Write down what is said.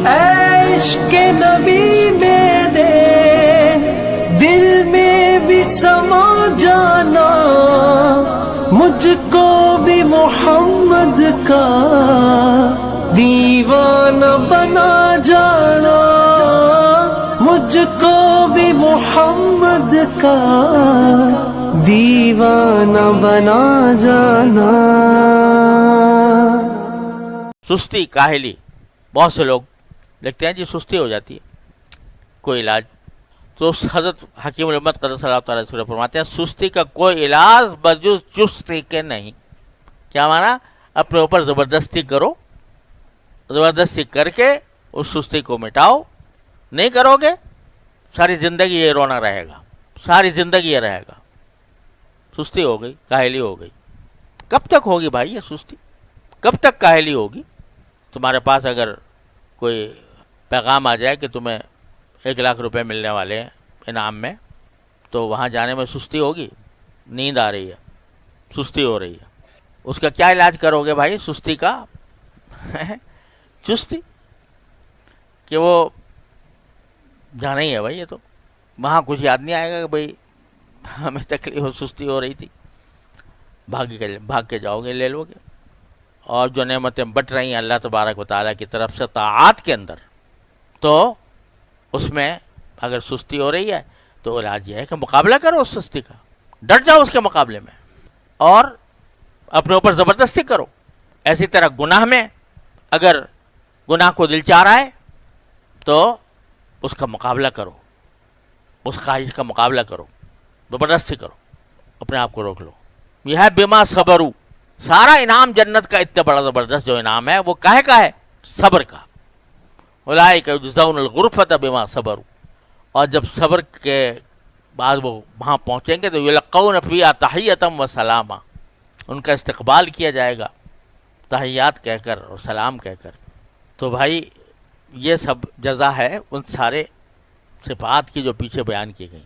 عشق نبی میرے دل میں بھی سما جانا، مجھ کو بھی محمد کا دیوانہ بنا جانا، مجھ کو بھی محمد کا دیوانہ بنا جانا۔ سستی، کاہلی، بہت سے لوگ لکھتے ہیں جی سستی ہو جاتی ہے، کوئی علاج؟ تو حضرت حکیم الامت قدس اللہ تعالیٰ علیہ فرماتے ہیں سستی کا کوئی علاج بجز چستی کے نہیں۔ کیا مانا؟ اپنے اوپر زبردستی کرو، زبردستی کر کے اس سستی کو مٹاؤ، نہیں کرو گے ساری زندگی یہ رونا رہے گا، ساری زندگی یہ رہے گا۔ سستی ہو گئی، کاہلی ہو گئی، کب تک ہوگی بھائی یہ سستی؟ کب تک کاہلی ہوگی؟ تمہارے پاس اگر کوئی پیغام آ جائے کہ تمہیں 1,00,000 روپے ملنے والے ہیں انعام میں، تو وہاں جانے میں سستی ہوگی؟ نیند آ رہی ہے، سستی ہو رہی ہے، اس کا کیا علاج کرو گے بھائی سستی کا؟ چستی، کہ وہ جانا ہی ہے بھائی، یہ تو وہاں کچھ یاد نہیں آئے گا کہ بھائی ہمیں تکلیف اور سستی ہو رہی تھی، بھاگ کے جاؤ گے، لے لو گے۔ اور جو نعمتیں بٹ رہی ہیں اللہ تبارک و تعالیٰ کی طرف سے طاعات کے اندر، تو اس میں اگر سستی ہو رہی ہے تو علاج یہ ہے کہ مقابلہ کرو اس سستی کا، ڈٹ جاؤ اس کے مقابلے میں، اور اپنے اوپر زبردستی کرو۔ ایسی طرح گناہ میں اگر گناہ کو دل چاہ رہا ہے تو اس کا مقابلہ کرو، اس خواہش کا مقابلہ کرو، زبردستی کرو، اپنے آپ کو روک لو۔ یہ ہے بما صبرو، سارا انعام جنت کا اتنا بڑا زبردست جو انعام ہے وہ کاہے کا ہے؟ صبر کا۔ اولئک یجزون الغرفۃ بما صبروا، اور جب صبر کے بعد وہ وہاں پہنچیں گے تو یلقون فیہا تحیۃ و سلاما، ان کا استقبال کیا جائے گا تحیات کہہ کر اور سلام کہہ کر۔ تو بھائی یہ سب جزا ہے ان سارے صفات کی جو پیچھے بیان کی گئی۔